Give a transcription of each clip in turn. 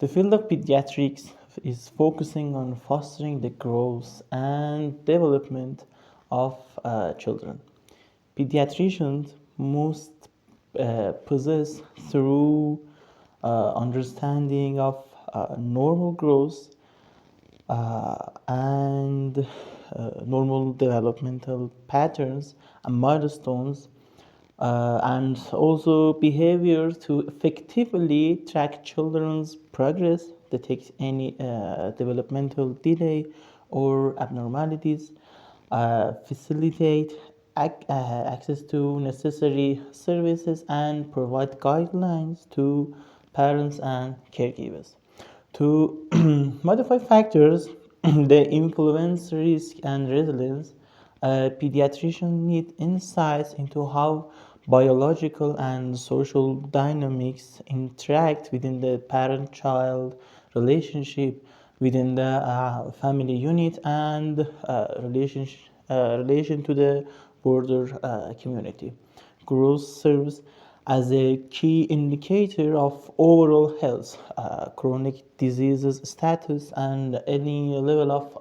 The field of pediatrics is focusing on fostering the growth and development of children. Pediatricians must possess through understanding of normal growth and normal developmental patterns and milestones, and also behavior to effectively track children's progress, detect any developmental delay or abnormalities, facilitate access to necessary services, and provide guidelines to parents and caregivers. To modify factors that influence risk and resilience, pediatricians need insights into how biological and social dynamics interact within the parent-child relationship, within the family unit, and relation to the broader community. Growth serves as a key indicator of overall health, chronic diseases status, and any level of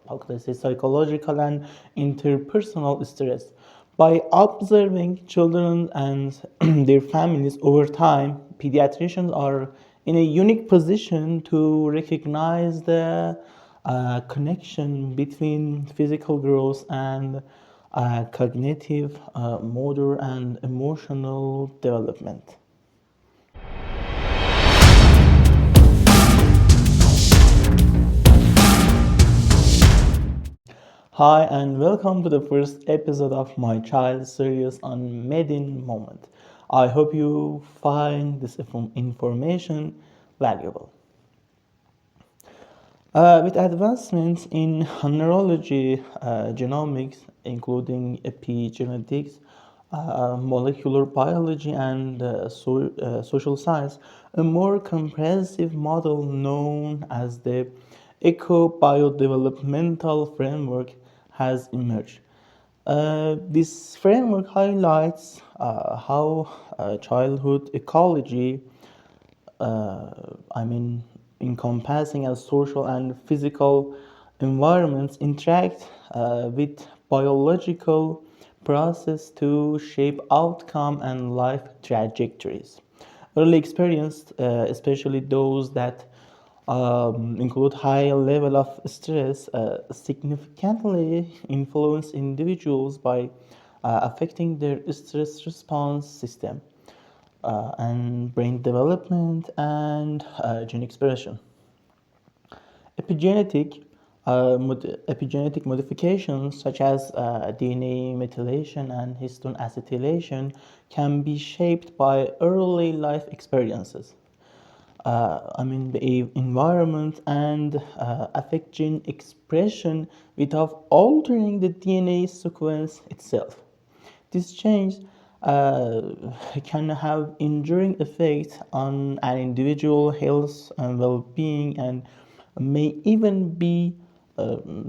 how could I say psychological and interpersonal stress. By observing children and their families over time, pediatricians are in a unique position to recognize the connection between physical growth and cognitive, motor, and emotional development. Hi, and welcome to the first episode of my child series on Medin Moment. I hope you find this information valuable. With advancements in neurology, genomics, including epigenetics, molecular biology, and social science, a more comprehensive model known as the ecobiodevelopmental framework has emerged. This framework highlights how childhood ecology, encompassing as social and physical environments, interact with biological process to shape outcome and life trajectories. Early experience, especially those that include high level of stress, significantly influence individuals by affecting their stress response system and brain development and gene expression. Epigenetic epigenetic modifications such as DNA methylation and histone acetylation can be shaped by early life experiences. The environment and affect gene expression without altering the DNA sequence itself. This change uh, can have enduring effects on an individual health and well-being, and may even be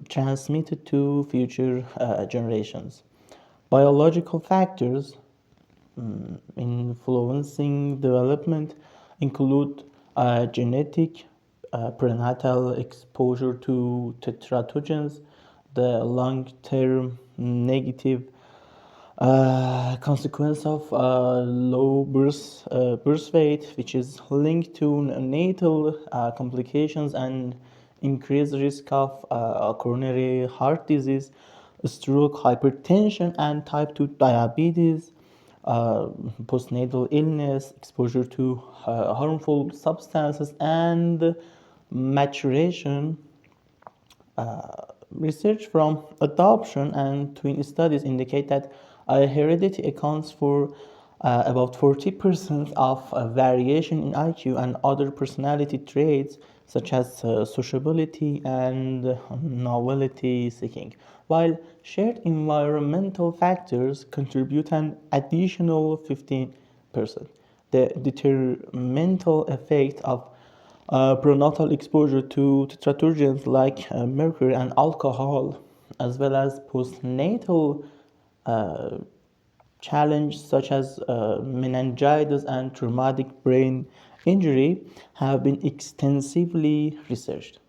transmitted to future generations. Biological factors influencing development include genetic, prenatal exposure to tetratogens, the long-term negative consequence of low birth weight, which is linked to neonatal complications and increased risk of coronary heart disease, stroke, hypertension, and type 2 diabetes, postnatal illness, exposure to harmful substances, and maturation. Research from adoption and twin studies indicate that heredity accounts for about 40% of variation in IQ and other personality traits such as sociability and novelty seeking, while shared environmental factors contribute an additional 15%. The detrimental effect of prenatal exposure to tetratogens like mercury and alcohol, as well as postnatal uh, challenge such as meningitis and traumatic brain injury have been extensively researched.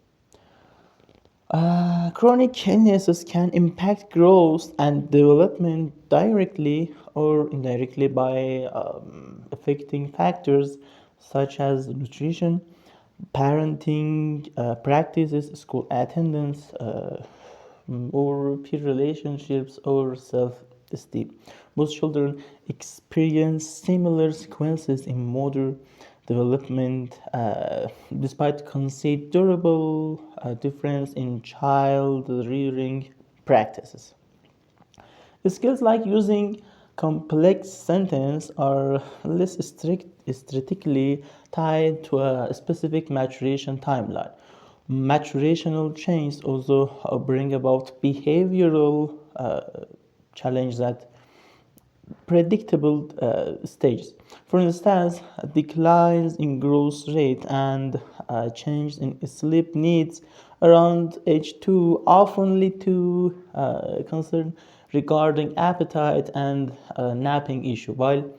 Chronic illnesses can impact growth and development directly or indirectly by affecting factors such as nutrition, parenting practices, school attendance, or peer relationships or self-esteem. Most children experience similar sequences in motor development, despite considerable difference in child rearing practices. Skills like using complex sentences are less strictly tied to a specific maturation timeline. Maturational changes also bring about behavioral challenges that predictable stages. For instance, declines in growth rate and change in sleep needs around age 2 often lead to concern regarding appetite and napping issue. While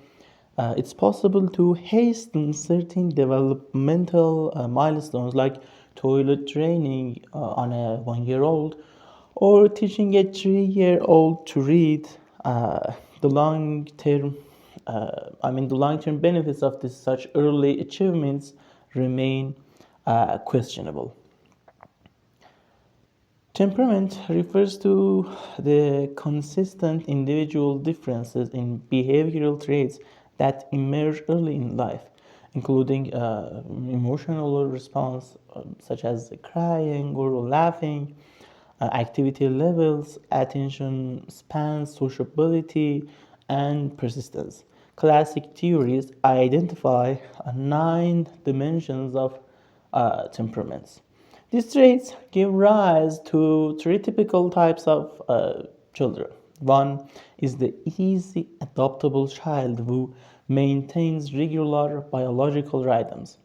it's possible to hasten certain developmental milestones like toilet training on a 1 year old or teaching a 3 year old to read. The long term, the long term benefits of this such early achievements remain questionable. Temperament refers to the consistent individual differences in behavioral traits that emerge early in life, including emotional response such as crying or laughing, activity levels, attention spans, sociability, and persistence. Classic theories identify 9 dimensions of temperaments. These traits give rise to three typical types of children. One is the easy adoptable child who maintains regular biological rhythms.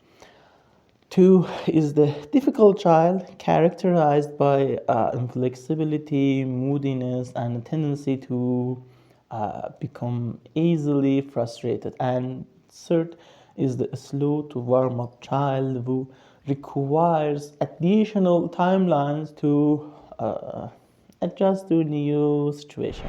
Two is the difficult child, characterized by inflexibility, moodiness, and a tendency to become easily frustrated. And third is the slow to warm up child who requires additional timelines to adjust to new situation.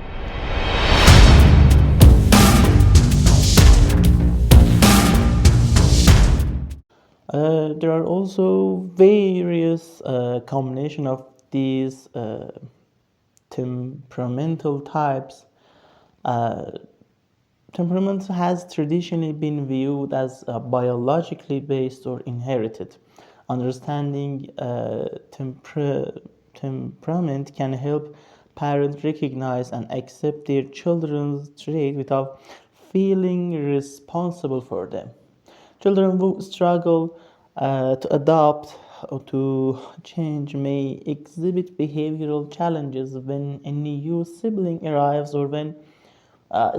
There are also various combination of these temperamental types. Uh, Temperament has traditionally been viewed as biologically based or inherited. Understanding temperament can help parents recognize and accept their children's traits without feeling responsible for them. Children who struggle to adapt or to change may exhibit behavioral challenges when a new sibling arrives or when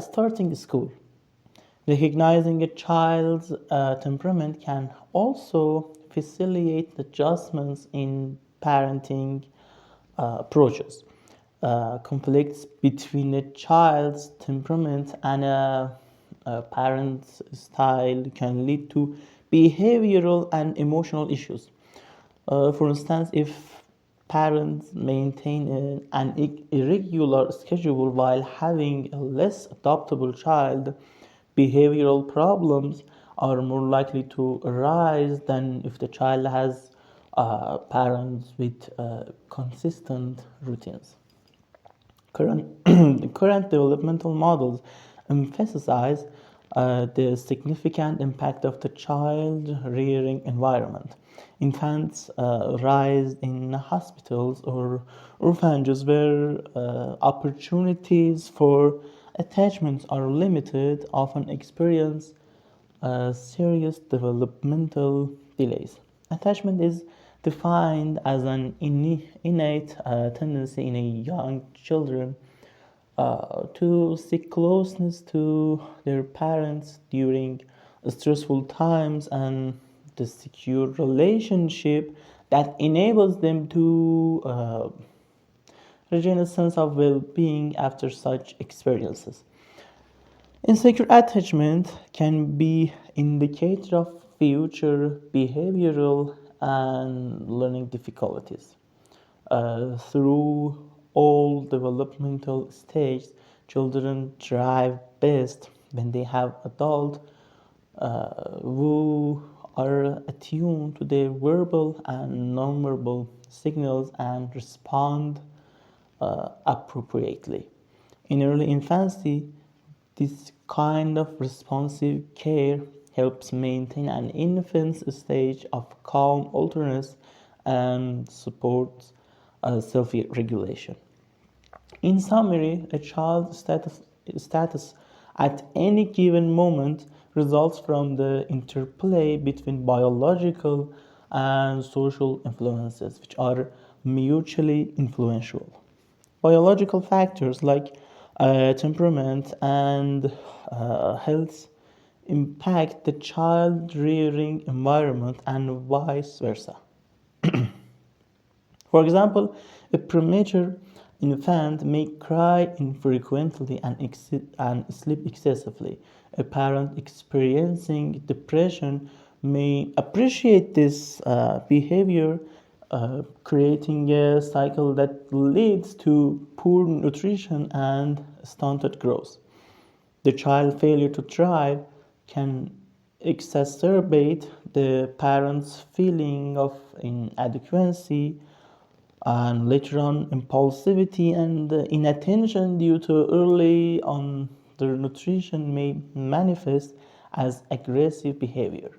starting school. Recognizing a child's temperament can also facilitate adjustments in parenting approaches. Conflicts between a child's temperament and a parent's style can lead to behavioral and emotional issues. For instance, if parents maintain an irregular schedule while having a less adaptable child, behavioral problems are more likely to arise than if the child has parents with consistent routines. Current developmental models emphasize the significant impact of the child rearing environment. Infants rise in hospitals or orphanages where opportunities for attachments are limited, often experience serious developmental delays. Attachment is defined as an innate tendency in a young children to seek closeness to their parents during stressful times and the secure relationship that enables them to regain a sense of well-being after such experiences. Insecure attachment can be indicator of future behavioral and learning difficulties. Through all developmental stages, children thrive best when they have adults who are attuned to their verbal and nonverbal signals and respond appropriately. In early infancy, this kind of responsive care helps maintain an infant's stage of calm alertness and supports self-regulation. In summary, a child's status at any given moment results from the interplay between biological and social influences, which are mutually influential. Biological factors like temperament and health impact the child rearing environment and vice versa. For example, a premature infant may cry infrequently and sleep excessively. A parent experiencing depression may appreciate this behavior, creating a cycle that leads to poor nutrition and stunted growth. The child failure to thrive can exacerbate the parent's feeling of inadequacy and later on impulsivity and inattention due to early on their nutrition may manifest as aggressive behavior.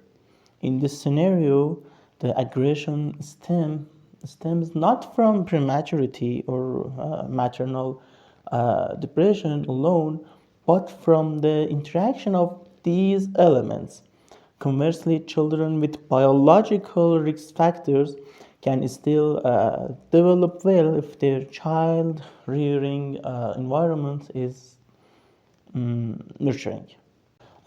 In this scenario, the aggression stems not from prematurity or maternal depression alone, but from the interaction of these elements. Conversely, children with biological risk factors can still develop well if their child rearing environment is nurturing.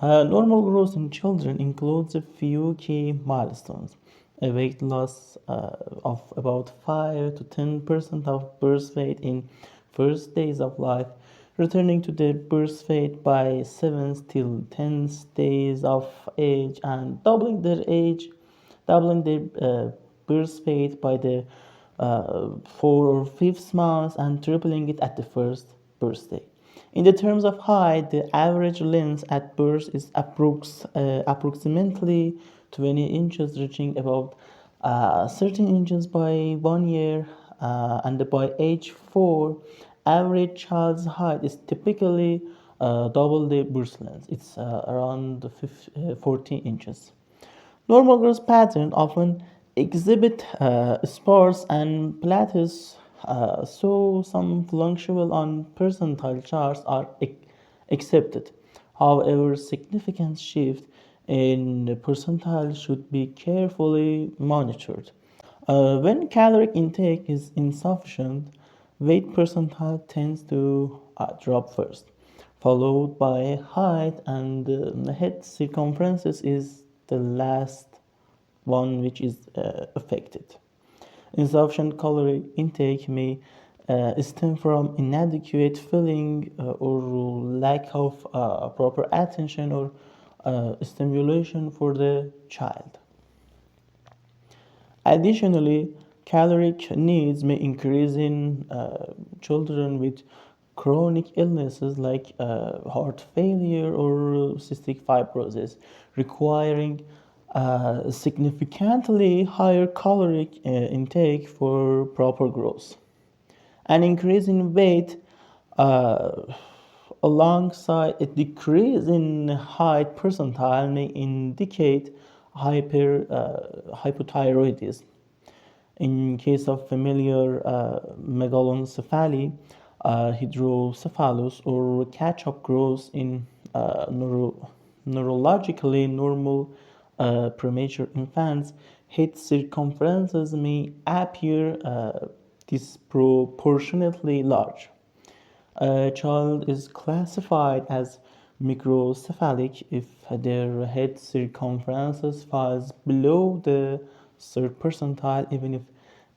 Normal growth in children includes a few key milestones. A weight loss of about 5 to 10% of birth weight in first days of life, returning to the birth weight by 7 till 10 days of age, and doubling their birth weight by the 4 or 5th month, and tripling it at the first birthday. In the terms of height, the average length at birth is approximately 20 inches, reaching about 13 inches by 1 year, and by age 4, average child's height is typically double the birth length. It's around 14 inches. Normal growth patterns often exhibit spurs and plateaus, so some fluctual on percentile charts are accepted. However, significant shift in the percentile should be carefully monitored. When caloric intake is insufficient, weight percentile tends to drop first, followed by height, and head circumference is the last one which is affected. Insufficient caloric intake may stem from inadequate feeding or lack of proper attention or stimulation for the child. Additionally, caloric needs may increase in children with chronic illnesses like heart failure or cystic fibrosis, requiring significantly higher caloric intake for proper growth. An increase in weight alongside a decrease in height percentile may indicate hypothyroidism. In case of familiar megalencephaly, hydrocephalus, or catch-up growth in neurologically normal premature infants, head circumferences may appear disproportionately large. A child is classified as microcephalic if their head circumference falls below the third percentile, even if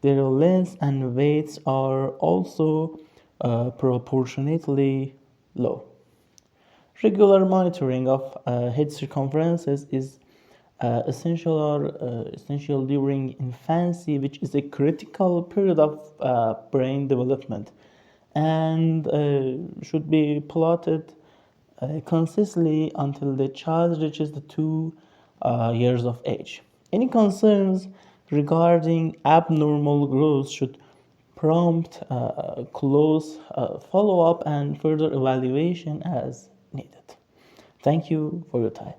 their length and weights are also proportionately low. Regular monitoring of head circumferences is essential during infancy, which is a critical period of brain development, and should be plotted consistently until the child reaches the 2 years of age. Any concerns regarding abnormal growth should prompt close follow-up and further evaluation as needed. Thank you for your time.